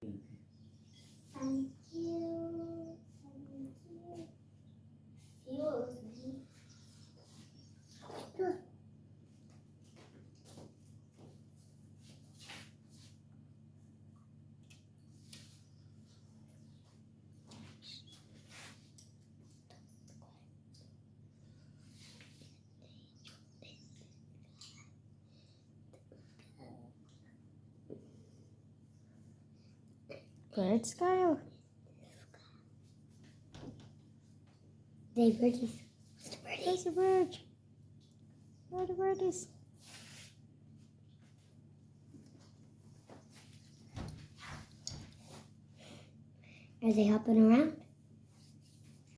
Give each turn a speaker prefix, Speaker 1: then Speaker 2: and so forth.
Speaker 1: Thank you. Thank you. Excuse me.
Speaker 2: Good, Skylar.
Speaker 1: They birdies. What's the birdies?
Speaker 2: There's a bird. Where are the birdies?
Speaker 1: Are they hopping around?